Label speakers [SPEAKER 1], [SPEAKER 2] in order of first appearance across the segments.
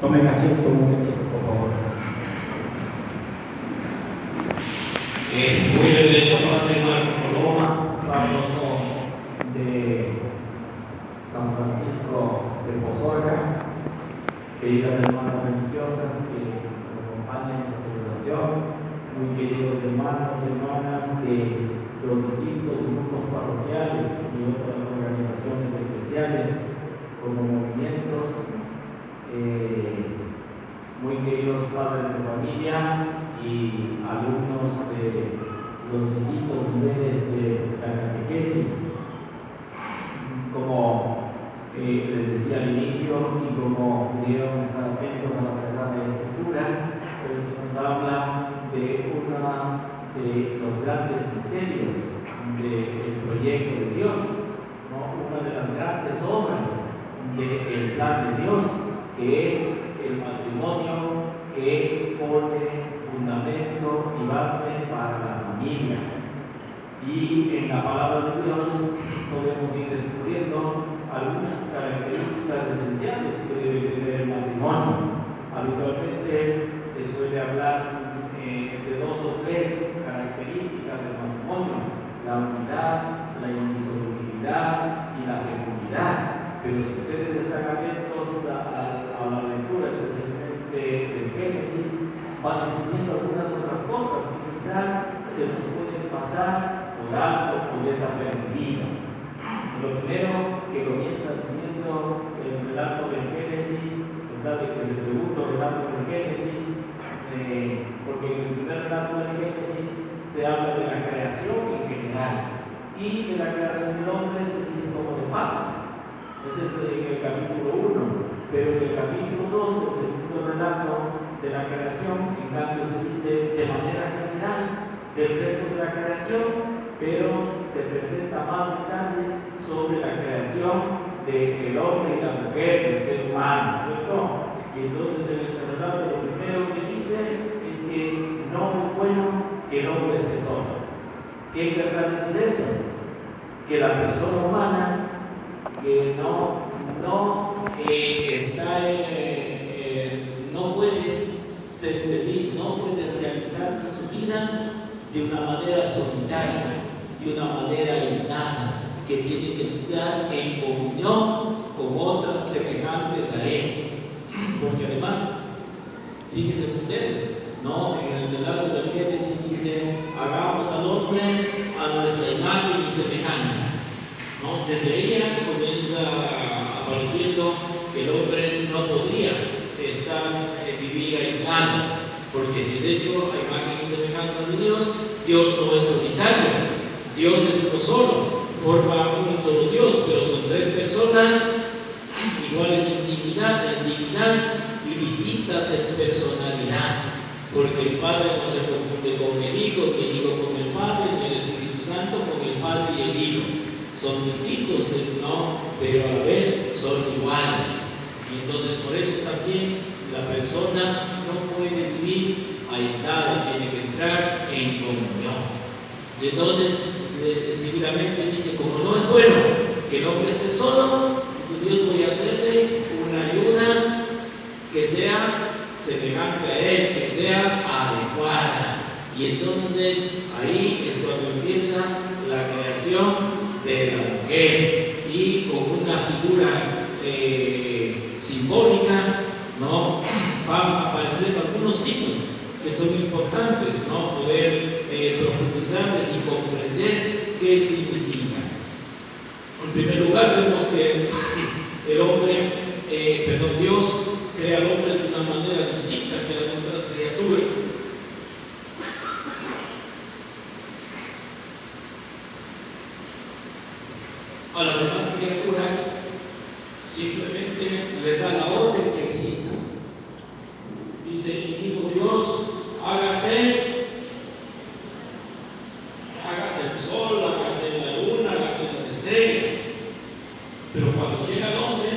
[SPEAKER 1] Tomen asiento un momentito, por favor. Voy a leer el Padre Marco Coloma, párroco de San Francisco de Pozorca, queridas hermanas religiosas que nos acompañan en esta celebración, muy queridos hermanos y hermanas de los distintos grupos parroquiales y otras organizaciones eclesiales como movimientos, muy queridos padres de familia y alumnos de los distintos niveles de la catequesis. Como les decía al inicio y como pudieron estar atentos a la Sagrada Escritura, pues nos habla de uno de los grandes misterios del proyecto de Dios, ¿no? Una de las grandes obras del plan de Dios, que es el matrimonio que pone fundamento y base para la familia. Y en la palabra de Dios podemos ir descubriendo algunas características esenciales que debe tener el matrimonio. Habitualmente se suele hablar de dos o tres características del matrimonio: la unidad, la indisolubilidad y la fecundidad. Pero si ustedes están atentos a la lectura, especialmente del Génesis, van descubriendo algunas otras cosas que quizás se nos pueden pasar por alto o desapercibido. Lo primero que comienza diciendo el relato del Génesis, ¿verdad? Que es el segundo relato del Génesis, porque en el primer relato del Génesis se habla de la creación en general, y de la creación del hombre se dice como de paso. Ese es en el capítulo 1, pero en el capítulo 2, el segundo relato de la creación, en cambio se dice de manera general del resto de la creación, pero se presenta más detalles sobre la creación del hombre y la mujer, del ser humano, ¿cierto? Y entonces en este relato lo primero que dice es que no es bueno que el hombre esté solo. ¿Qué querrá decir eso? Que la persona humana que no puede ser feliz, no puede realizar su vida de una manera solitaria, de una manera aislada, que tiene que entrar en comunión con otras semejantes a él. Porque además, fíjense ustedes, ¿no? En el relato del Génesis dice: hagamos al hombre a nuestra imagen y semejanza, ¿no? Desde ella comienza apareciendo que el hombre no podría vivir aislado, porque si es hecho a imagen y semejanza de Dios, Dios no es solitario, Dios es uno solo, forma un solo Dios, pero son tres personas iguales en dignidad y distintas en personalidad, porque el Padre no se confunde con el Hijo, ni el Hijo con el Padre, ni el Espíritu Santo con el Padre y el Hijo. Son distintos, ¿no? Pero a la vez son iguales. Y entonces por eso también la persona no puede vivir aislada, tiene que entrar en comunión. Y entonces seguidamente dice: como no es bueno que el hombre esté solo, dice Dios, voy a hacerle una ayuda que sea semejante a él, que sea adecuada. Y entonces ahí es cuando empieza la creación de la mujer, y con una figura simbólica, ¿no? Van a aparecer algunos signos que son importantes, ¿no? Poder profundizarles y comprender qué significa. En primer lugar, vemos que Dios crea al hombre de una manera distinta que las otras criaturas. A las demás criaturas simplemente les da la orden que existan. Dice: y dijo Dios, hágase el sol, hágase la luna, hágase las estrellas. Pero cuando llega el hombre,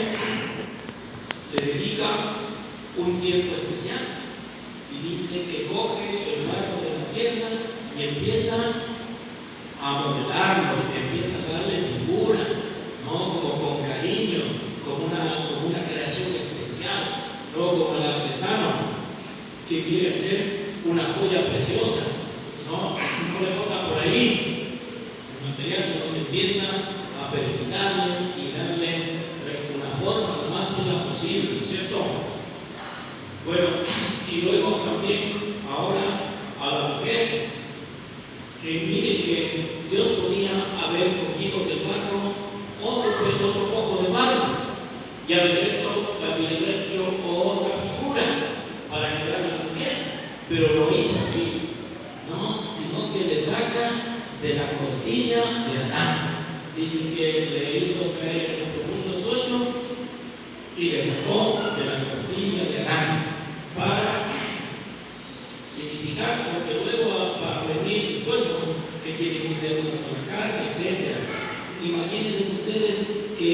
[SPEAKER 1] le dedica un tiempo especial y dice que coge el barro de la tierra y empieza a modelarlo, empieza a darle figura, ¿no? Como con cariño, como una creación especial, ¿no? Como
[SPEAKER 2] que quiere hacer una joya preciosa, ¿no? No le toca por ahí el material, sino que empieza a perfilarle y darle una forma lo más fina posible, ¿no es cierto? Bueno, y luego también ahora a la mujer, miren que Dios podía haber cogido del barro otro poco de barro y haber hecho otra figura para crear la mujer, pero lo hizo así, ¿no? Sino que le saca de la costilla de Adán. Dice que le hizo caer en un profundo sueño y le sacó de la costilla de Adán para significar, porque luego va a venir el cuerpo que tiene que ser una sola carne, etc. Imagínense ustedes que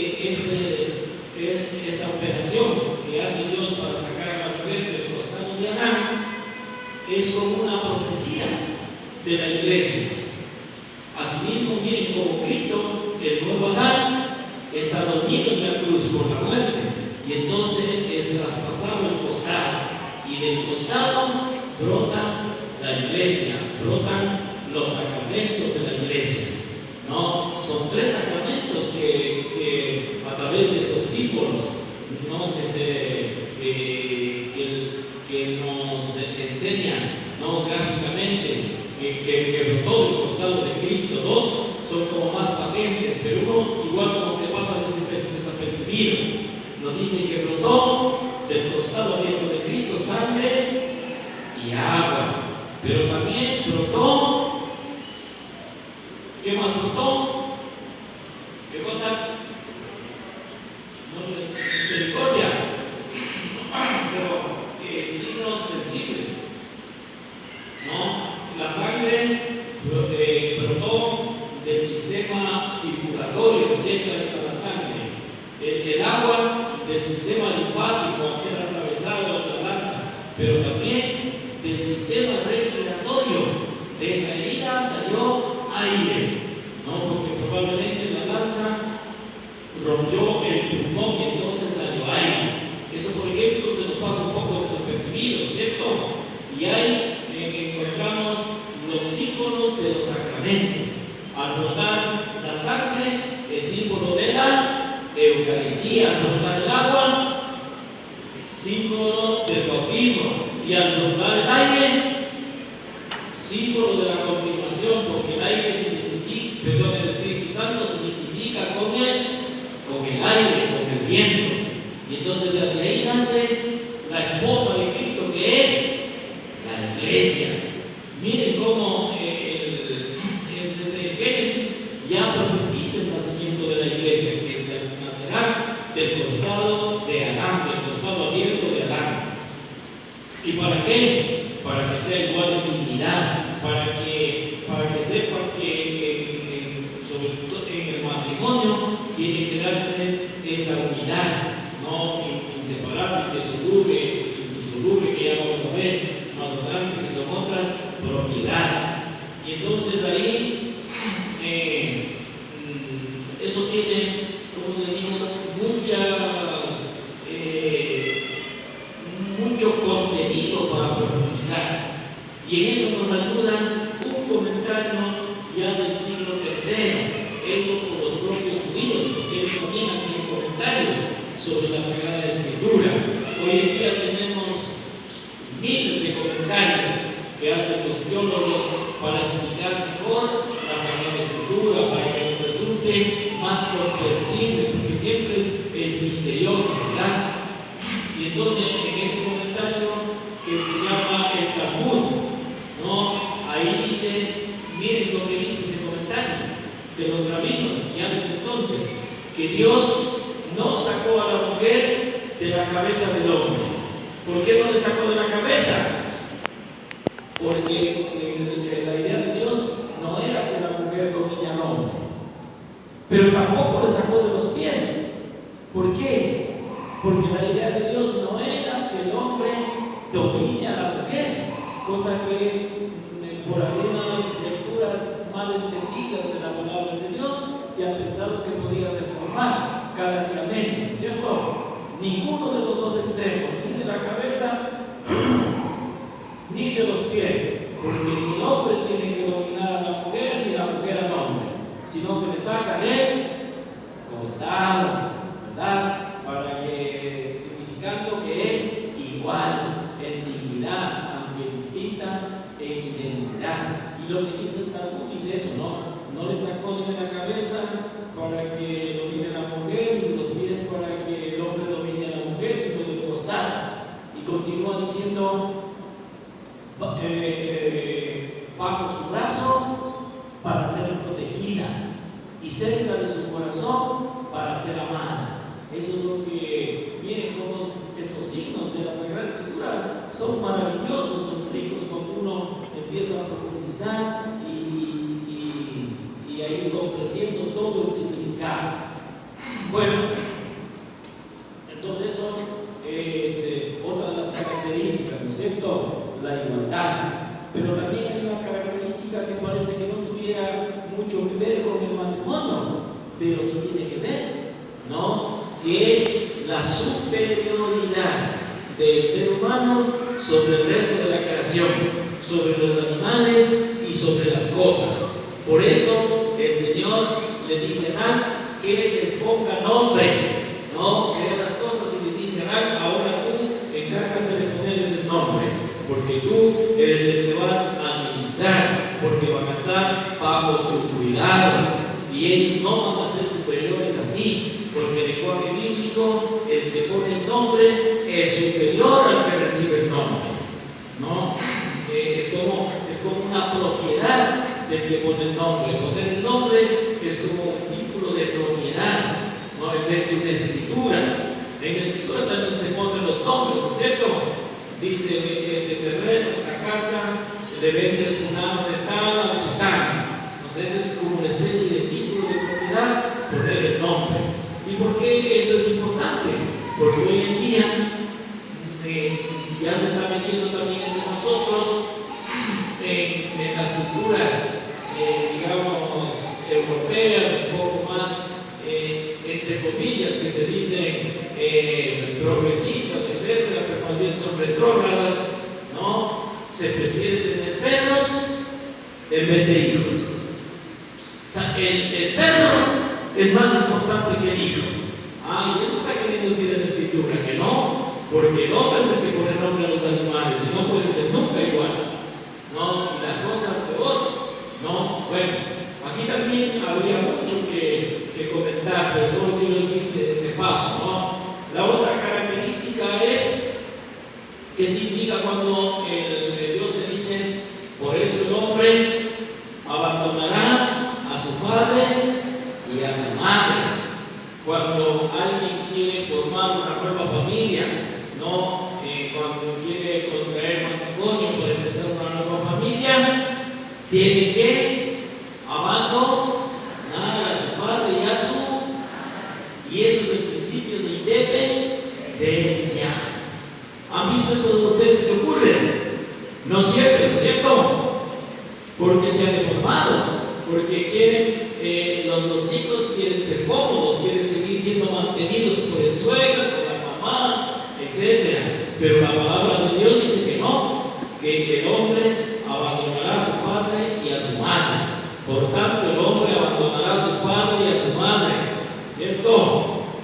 [SPEAKER 2] esa operación que hace Dios para sacar a la mujer del costado de Adán es como una profecía de la iglesia. Asimismo, miren como Cristo, el nuevo Adán, está dormido en la cruz por la muerte y entonces es traspasado el costado y del costado brota la iglesia, brotan los sacramentos de la iglesia, ¿no? Son 3 sacramentos que a través de esos símbolos, ¿no? que nos enseñan, ¿no? Gráficamente que brotó del costado de Cristo. 2 son como más patentes, pero uno igual como que pasa desapercibido. Nos dice que brotó del costado abierto de Cristo sangre y agua, pero también brotó, ¿qué más brotó? ¿Qué cosa? Misericordia, pero signos sensibles, ¿no? La sangre brotó del sistema circulatorio, ¿no es cierto? Ahí está la sangre. El agua del sistema linfático al ser atravesado en la lanza, pero también del sistema respiratorio. De esa herida salió aire, ¿no? Porque probablemente la lanza rompió el pulmón y entonces salió aire. Eso, por ejemplo, se nos pasa un poco desapercibido, ¿cierto? Y ahí encontramos los símbolos de los sacramentos. Al brotar la sangre, el símbolo de la Eucaristía. Al brotar el agua, símbolo del bautismo. Y al brotar el aire, símbolo de la confirmación, porque el aire el Espíritu Santo se identifica con el aire, con el viento. Y entonces desde ahí nace la esposa de Cristo, que es la iglesia. Miren cómo desde el Génesis ya profetiza el nacimiento de la iglesia, que se nacerá del costado de Adán, del costado abierto de Adán. ¿Y para qué? Para que sea igual de dignidad, para que sepan que sobre todo en el matrimonio tiene que darse esa unidad, ¿no? Inseparable, indisoluble, que ya vamos a ver más adelante, que son otras propiedades. Y entonces ahí eso tiene, como le digo, mucho contenido para profundizar. Y en eso nos ayuda un comentario ya del siglo III, hecho por los propios judíos, porque ellos también hacían comentarios sobre la Sagrada Escritura. Hoy en día tenemos miles de comentarios que hacen los teólogos para explicar mejor la Sagrada Escritura, para que nos resulte más comprensible, porque siempre es misteriosa, ¿verdad? Y entonces en ese comentario que se llama el Talmud, ¿no? Ahí dice, miren lo que dice ese comentario de los rabinos, ya desde entonces, que Dios no sacó a la mujer de la cabeza del hombre. ¿Por qué no le sacó de la cabeza? Porque la idea de Dios no era que la mujer domine al hombre, pero tampoco le sacó de los pies. ¿Por qué? Porque la idea de Dios no era que el hombre domine a la mujer, cosa que por algunas lecturas mal entendidas de la palabra de Dios se ha pensado que podía ser normal, cada día menos, ¿cierto? Ninguno de los dos extremos, ni de la cabeza y cerca de su corazón para ser amada. Eso es lo que, miren cómo estos signos de la Sagrada Escritura son maravillosos, son ricos cuando uno empieza a profundizar y a ir comprendiendo todo el significado. Bueno, entonces eso es otra de las características, ¿no es cierto? La igualdad. Pero también hay una característica que parece que no tuviera mucho que ver con el matrimonio, pero sí tiene que ver, ¿no? Que es la superioridad del ser humano sobre el resto de la creación, sobre los animales y sobre las cosas. Por eso el Señor le dice a Adán que les ponga nombre, ¿no? Crea las cosas y le dice a Adán, ahora tú encárgate de ponerles el nombre, porque tú eres el que vas a administrar, porque van a estar bajo tu cuidado y ellos no van a ser superiores a ti, porque en el lenguaje bíblico el que pone el nombre es superior al que recibe el nombre, ¿no? Es como una propiedad del que pone el nombre. Poner el nombre es como un título de propiedad, ¿no? En vez de una escritura. En la escritura también se ponen los nombres, ¿no es cierto? Dice, este terreno, esta casa, le vende el punado de tal a sultán. Entonces eso es como una especie de título de propiedad, poner el nombre. ¿Y por qué esto es importante? Porque hoy en día ya se está metiendo también entre nosotros en las culturas, digamos, europeas, un poco más, entre comillas, que se dicen progresistas, etcétera, pero más bien son retrógradas, ¿no? Se prefiere tener perros en vez de hijos. O sea, el perro es más importante que el hijo. Y eso está queriendo decir en la Escritura, que no, porque el hombre es el que pone nombre a los animales y no puede ser nunca igual, ¿no? Y las cosas peor, ¿no? Bueno, aquí también habría mucho que comentar, pero solo quiero decir de paso, ¿no? La otra característica es que significa cuando Dios le dice, por eso el hombre abandonará a su padre y a su madre. Cuando alguien quiere formar una nueva familia, ¿no? Cuando quiere contraer matrimonio para empezar una nueva familia, tiene que abandonar a su padre y a su... Y eso es el principio de independencia. ¿Han visto eso de ustedes que ocurre? No siempre, ¿no es cierto? Porque se han deformado, porque quieren, los chicos quieren ser cómodos, quieren seguir siendo mantenidos por el suegro, por la mamá, etc. Pero la palabra de Dios dice que no, que el hombre abandonará a su padre y a su madre. Por tanto, el hombre abandonará a su padre y a su madre, ¿cierto?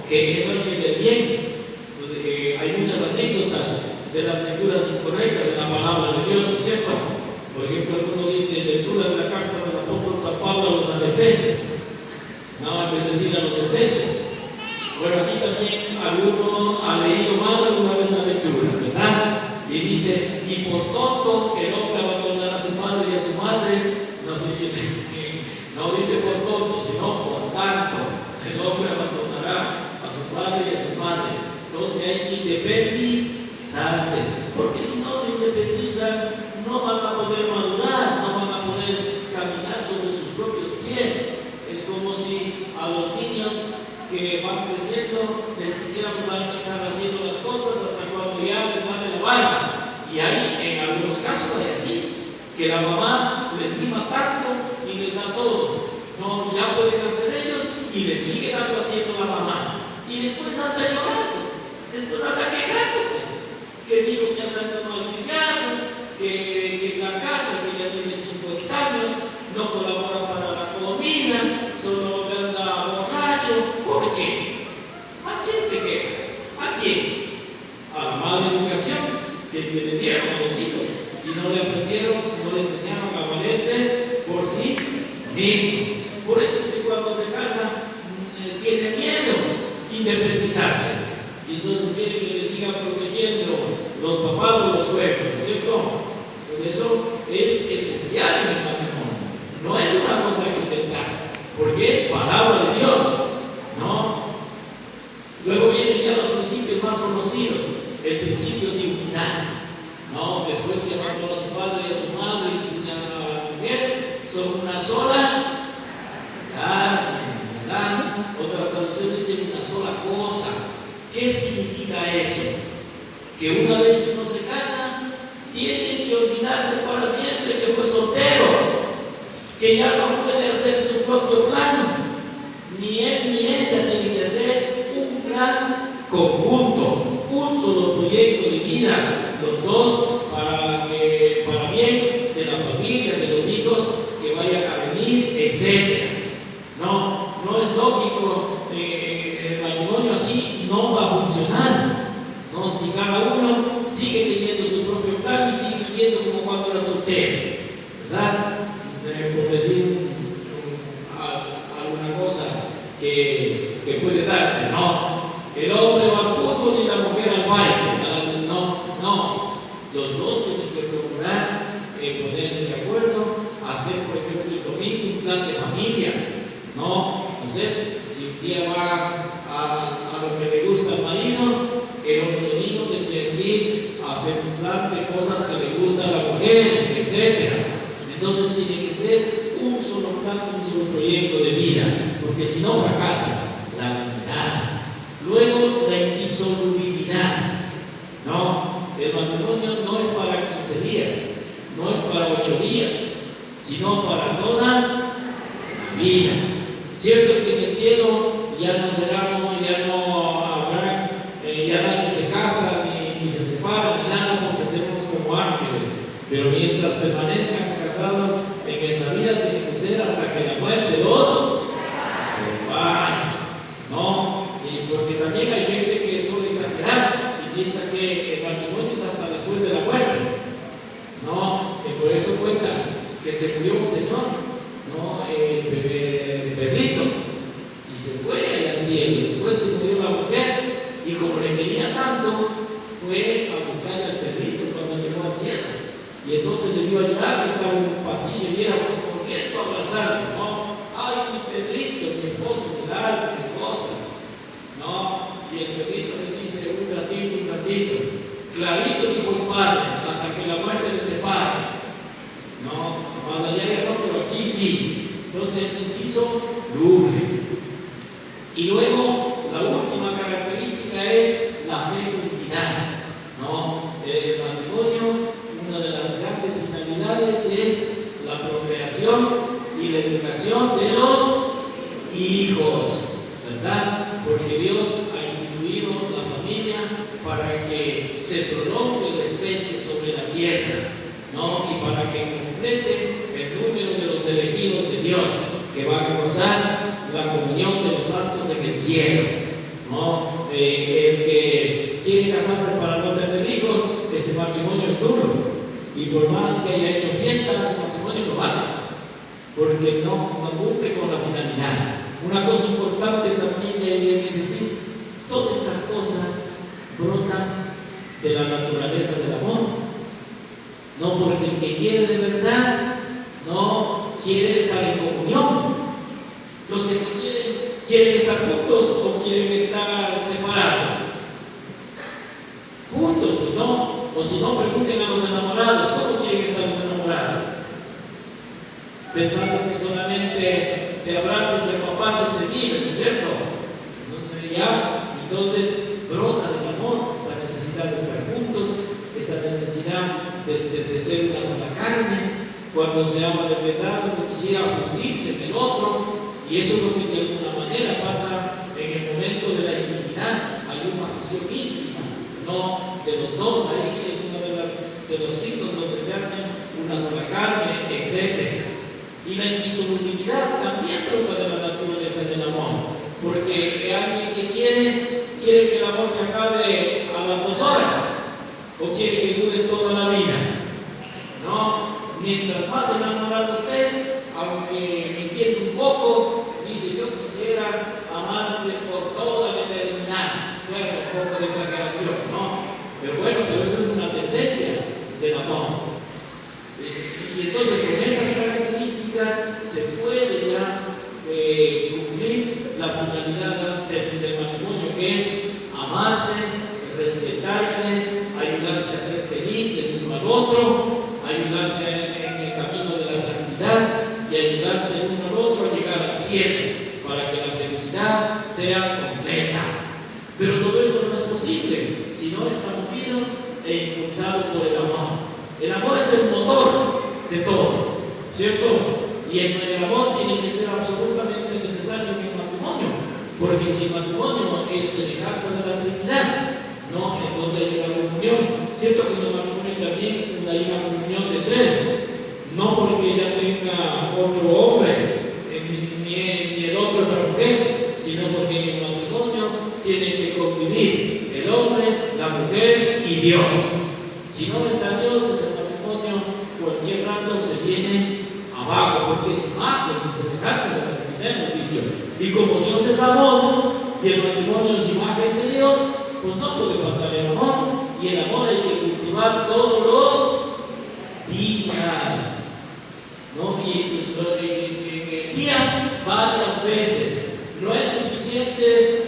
[SPEAKER 2] Que eso hay que ver bien. Hay muchas anécdotas de las lecturas incorrectas de la palabra de Dios, ¿no es cierto? Por ejemplo, alguno dice lectura de la carta del apóstol San Pablo a los Efesios, no, en vez de decir a los Efesios. Bueno, aquí también alguno ha leído mal alguna vez la lectura, ¿verdad? Y dice, y por tonto que el hombre abandonará a su padre y a su madre, no dice por tonto, sino por tanto, el hombre abandonará a su padre y a su madre. Entonces hay que independizarse, porque si no se independizan, no van a poder madurar, no van a poder caminar sobre sus propios pies. Es como si a los niños que van creciendo les quisiéramos estar haciendo las cosas hasta cuando ya les sale la barba. Y ahí, en algunos casos, hay así, que la mamá les mima tanto y les da todo. No, ya pueden hacer ellos y les sigue dando haciendo la mamá. Y después anda llorando, después anda quejándose, que el hijo ya está malcriado, que en la casa, que ya tiene 50 años, no colabora para la comida, solo anda borracho. ¿Por qué? ¿A quién se queja? ¿A quién? A la mala educación que le dieron a los hijos y no le aprendieron, no le enseñaron a valerse por sí mismos. Por eso es que cuando se casa tiene miedo de independizarse y entonces quiere que le sigan protegiendo los papás o los suegros, ¿cierto? Pues eso es esencial en el matrimonio, no es una cosa accidental. porque es palabra de Dios, ¿no? Luego vienen ya los principios más conocidos, el principio de unidad, ¿no? Después que abandonó a su padre y a su madre y su mujer, son una sola carne, ¿verdad? Otra traducción dice una sola cosa. ¿Qué significa eso? Que una vez que uno se casa, tiene que olvidarse para siempre que fue soltero, que ya no puede hacer su propio plan, ni él ni ella tienen que hacer un plan conjunto, un solo proyecto de vida, los dos para bien de la familia, de los hijos que vayan a venir, etc. No es lógico, el matrimonio así no va a funcionar, ¿no? Si cada uno sigue teniendo su propio plan y sigue viviendo como cuando era soltero, ¿verdad? Por decir alguna cosa que puede darse, ¿no? El hombre va al fútbol y la mujer al baile, no. Los dos tienen que procurar ponerse de acuerdo, hacer, por ejemplo, el domingo un plan de familia, ¿no? No sé, si un día va a lo que le gusta al marido, el otro domingo tendría que ir a hacer un plan de cosas que le gusta a la mujer, etc. Entonces tiene que ser un solo plan, un solo proyecto de vida, porque si no fracasa la unidad. Luego la indisolubilidad, ¿no? El matrimonio no es para 15 días, no es para 8 días, sino para toda la vida. Cierto es que en el cielo ya no será, ya no habrá, ya nadie se casa, ni se separa, ni nada, porque seremos como ángeles. Pero mientras permanezcan casados en esta vida, tiene que ser hasta que la muerte los separe, ¿no? Y porque también hay gente que suele exagerar y piensa que el matrimonio es hasta después de la muerte, ¿no? Y por eso cuenta que se murió un señor, ¿no? Pedrito, y se fue allá al cielo. Después se murió la mujer, y como le quería tanto, fue a buscar al Pedrito cuando llegó al cielo. Y entonces le vio ayudar, que estaba en un pasillo y era corriendo a abrazarlo, ¿no? Ay, mi Pedrito, mi esposo, mi alma, mi cosa, ¿no? Y el Pedrito le dice, un ratito, clarito dijo el padre, hasta que la muerte le separe, ¿no? Cuando llegue no, pero aquí sí. Entonces se hizo lubre. Y luego, la última característica es la fecundidad, ¿no? El matrimonio, una de las grandes finalidades es la procreación y la educación de los hijos, ¿verdad? Porque Dios ha instituido la familia para que se prolongue la especie sobre la tierra, ¿no? Y para que complete el número de los elegidos de Dios que van a gozar la comunión de los santos en el cielo, ¿no? El que quiere casarse para no tener hijos, ese matrimonio es duro. Y por más que haya hecho fiesta, ese matrimonio no vale, porque no cumple con la finalidad. Una cosa importante también que hay que decir, todas estas cosas brotan de la naturaleza del amor. No, porque el que quiere de verdad no quiere estar en comunión. Los que no quieren estar juntos o quieren estar separados. Juntos, pues no. O si no, pregunten a los enamorados, ¿cómo quieren estar los enamorados? Pensando que solamente de abrazos, de papachos se vive, ¿no es cierto? Entonces brota del amor esa necesidad de estar juntos, esa necesidad de ser una sola carne. Cuando se ama de verdad, uno quisiera fundirse en el otro, y eso es lo que de alguna manera pasa en el momento de la intimidad. Hay una fusión íntima, ¿no? De los dos, ahí es uno de los signos donde se hacen una sola carne, etc. Y la indisolubilidad también brota de la naturaleza del amor, porque alguien que quiere que el amor se acabe a las 2 horas, o quiere que dure toda la vida, ¿no? Mientras más enamorado esté, aunque entienda un poco, dice, yo quisiera amarte por toda la eternidad. Bueno, un poco de exageración, ¿no? Pero eso es una tendencia del amor. Y entonces, con estas características se puede ya amarse, respetarse, ayudarse a ser feliz el uno al otro, ayudarse en el camino de la santidad y ayudarse el uno al otro a llegar al cielo para que la felicidad sea completa. Pero todo eso no es posible si no está movido e impulsado por el amor. El amor es el motor de todo, ¿cierto? Y el amor tiene que ser absolutamente necesario en el matrimonio, porque si el matrimonio es semejanza de la Trinidad, no en donde hay una comunión, ¿cierto? Que en el matrimonio también hay una comunión de tres, no porque ella tenga otro hombre, ni el otro otra mujer, sino porque en el matrimonio tiene que convivir el hombre, la mujer y Dios. Si no está Dios, ese matrimonio, cualquier rato se viene abajo, porque es imagen y semejanza de la Trinidad, hemos dicho. Y como Dios es amor y el matrimonio es imagen de Dios, pues no puede faltar el amor. Y el amor hay que cultivar todos los días, ¿no? Y en el día varias veces. No es suficiente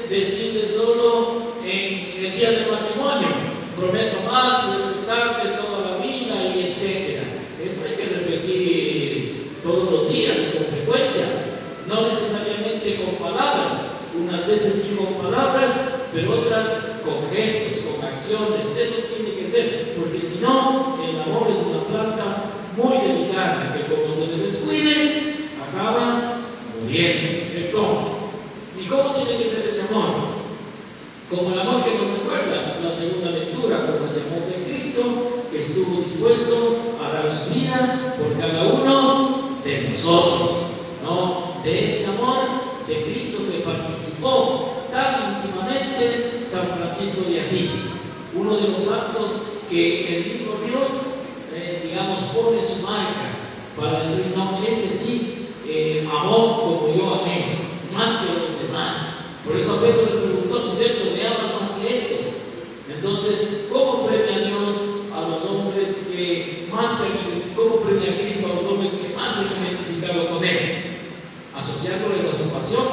[SPEAKER 2] decirle solo en el día del matrimonio: prometo amar, respetarte toda la vida y etcétera. Eso hay que repetir todos los días con frecuencia, no necesariamente con palabras, unas veces sí con palabras, pero otras con gestos, con acciones. Eso tiene que ser, porque si no, el amor es una planta muy delicada que, como se le descuide, acaba muriendo, ¿cierto? ¿Y cómo tiene que ser ese amor? Como el amor que nos recuerda la segunda lectura, como ese amor de Cristo que estuvo dispuesto a dar su vida por cada uno de nosotros, ¿no? De ese amor de Cristo que participó tan íntimamente San Francisco de Asís, uno de los santos que el mismo Dios, pone su marca para decir: no, este sí amó como yo amé, más que los demás. Por eso a Pedro le preguntó, ¿no es cierto?, ¿me amas más que estos? Entonces, ¿cómo premia Dios a los hombres que más se han, cómo premia a Cristo a los hombres que más se han identificado con Él? Asociándoles a su pasión,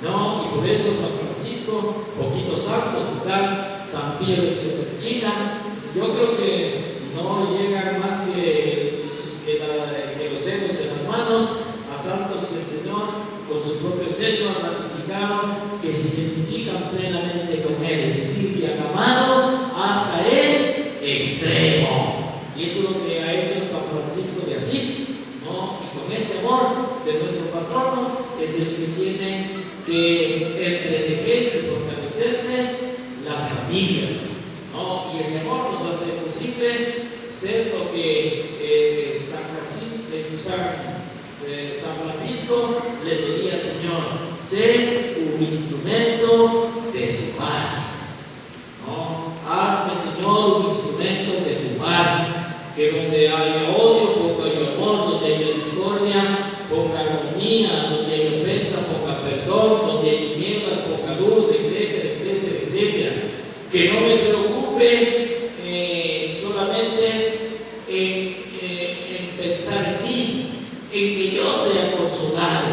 [SPEAKER 2] ¿no? Y por eso San Francisco, poquitos santos, ¿verdad? San Piero de China, yo creo que no llegan más que los dedos de las manos a santos que el Señor con su propio sello ha ratificado que se identifican plenamente con Él, es decir, que han amado hasta el extremo. Y eso es lo que ha hecho San Francisco de Asís, ¿no? Y con ese amor de nuestro patrono es el que tiene que entretenerse y fortalecerse las familias, ¿no? Y ese amor nos hace posible ser lo que San Francisco le pedía al Señor: ser un instrumento de su paz, ¿no? Hazme, Señor, un instrumento de tu paz, que donde haya odio ponga yo amor, donde haya discordia ponga armonía, donde haya ofensa ponga perdón, donde hay tinieblas ponga luz, etcétera, etcétera, etcétera. Que no me preocupe solamente en pensar en mí, en que yo sea consolado,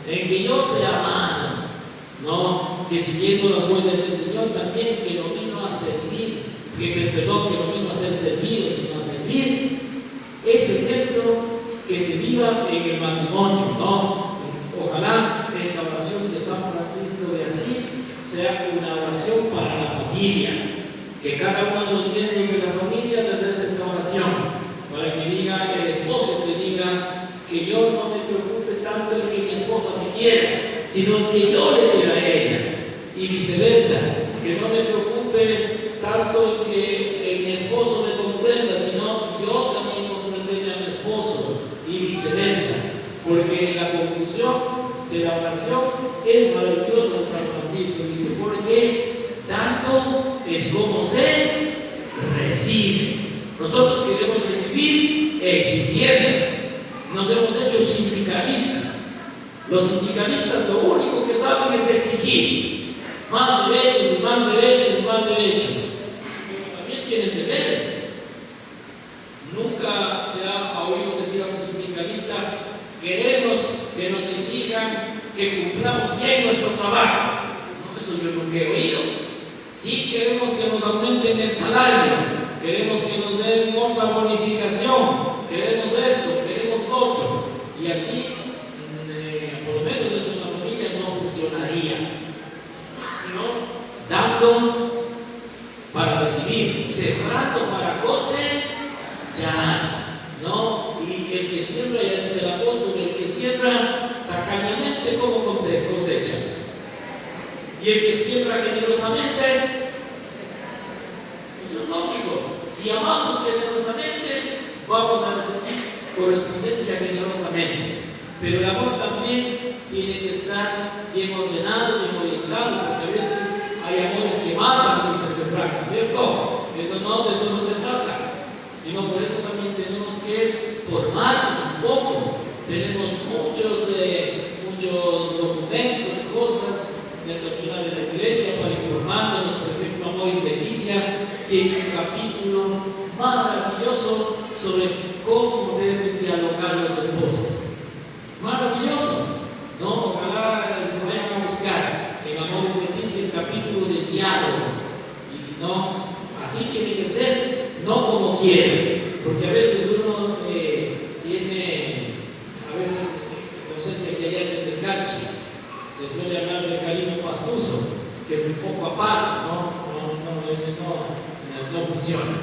[SPEAKER 2] en que yo sea amado, ¿no? Que siguiendo las huellas del Señor también, que no vino a servir, que no vino a ser servido, sino a servir. Ese ejemplo que se viva en el matrimonio, ¿no? Ojalá esta oración de San Francisco de Asís sea una oración para la familia, que cada uno de los miembros de la familia le reza esa oración, para que diga el esposo, que diga que yo no me preocupe tanto en que mi esposa me quiera, sino que yo le quiera a ella, y viceversa, que no me preocupe tanto en que mi esposo me comprenda, sino yo también comprenda a mi esposo, y viceversa, porque la conclusión de la oración es maravillosa de San Francisco. Dice: porque tanto es como se recibe. Nosotros queremos recibir exigiendo. Nos hemos hecho sindicalistas. Los sindicalistas lo único que saben es exigir más derechos y más derechos y más derechos. Pero también tienen deberes. Nunca se ha oído decir a un sindicalista: queremos que nos exijan que cumplamos bien nuestro trabajo. No, eso yo nunca he oído. Sí, queremos que nos aumenten el salario, queremos que nos den otra bonificación, queremos esto, queremos lo otro. Y así, por lo menos eso en la familia no funcionaría. ¿No? Dando para recibir, sembrando para cosechar, ¿no? Y el que siembra, ya dice el apóstol, el que siembra tacañamente, ¿cómo cosecha? Y el que siembra generosamente, eso es lógico. Si amamos generosamente, vamos a recibir correspondencia generosamente. Pero el amor también tiene que estar bien ordenado, bien orientado, porque a veces hay amores que matan, dice el refrán, ¿cierto? De eso no se trata. Sino por eso también tenemos que formarnos un poco. Tenemos muchos documentos, cosas del doctrinal de la iglesia para informarnos. Por ejemplo, Amoris Leticia tiene un capítulo maravilloso sobre cómo deben dialogar los esposos. Maravilloso, ¿no? Ojalá se vayan a buscar en Amoris Leticia el capítulo de diálogo. Y no, así tiene que ser, no como quiere, porque a veces uno tiene, a veces, no sé si aquí allá en el canche, se suele hablar del cariño pastoso, que es un poco aparte, no funciona.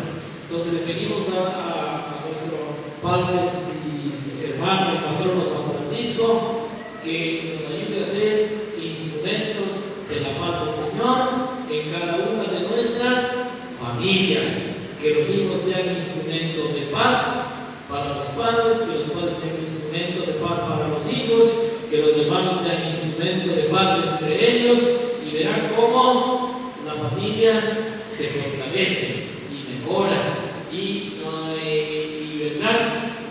[SPEAKER 2] Entonces le pedimos a nuestros padres y hermanos y patronos San Francisco que nos ayude a ser instrumentos de la paz del Señor en cada una de nuestras familias, que los hijos sean instrumentos de paz para los padres, que los padres sean instrumentos de paz para los hijos, que los hermanos sean instrumentos de paz entre ellos, y verán cómo la familia se fortalece y mejora y vendrán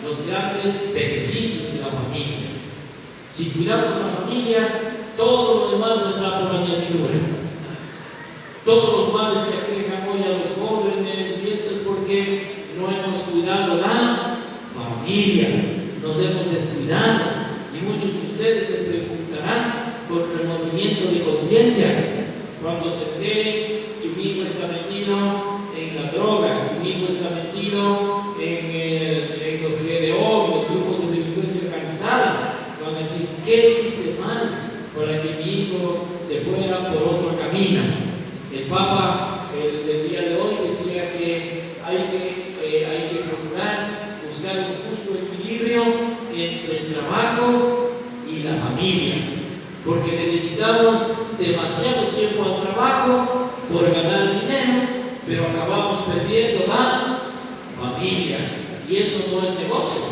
[SPEAKER 2] los grandes beneficios de la familia. Si cuidamos la familia, todo lo demás vendrá por añadidura. Todos los males que aquejan hoy a los jóvenes, y esto es porque no hemos cuidado la familia, nos hemos descuidado. Y muchos de ustedes se preguntarán con remordimiento de conciencia cuando se ve que un hijo está metido en la droga, que un hijo está metido en los GDO, en los grupos de delincuencia organizada. Van a decir, ¿qué hice mal para que mi hijo se fuera por otro camino? El Papa el día de hoy decía que hay que procurar buscar un justo equilibrio entre el trabajo y la familia, porque le dedicamos demasiado tiempo al trabajo por ganar dinero, pero acabamos perdiendo la familia, y eso no es negocio,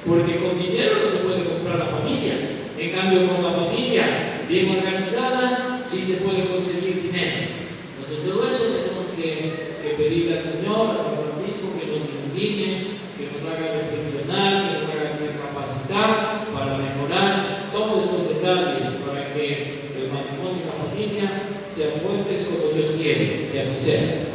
[SPEAKER 2] porque con dinero no se puede comprar la familia. En cambio, con la familia bien organizada sí se puede conseguir dinero. Entonces, todo eso tenemos que pedirle al Señor, a San Francisco, que nos ilumine, que nos haga reflexionar, que nos haga recapacitar para mejorar todos estos detalles, para que el matrimonio y la familia sean fuertes como Dios quiere, y así sea.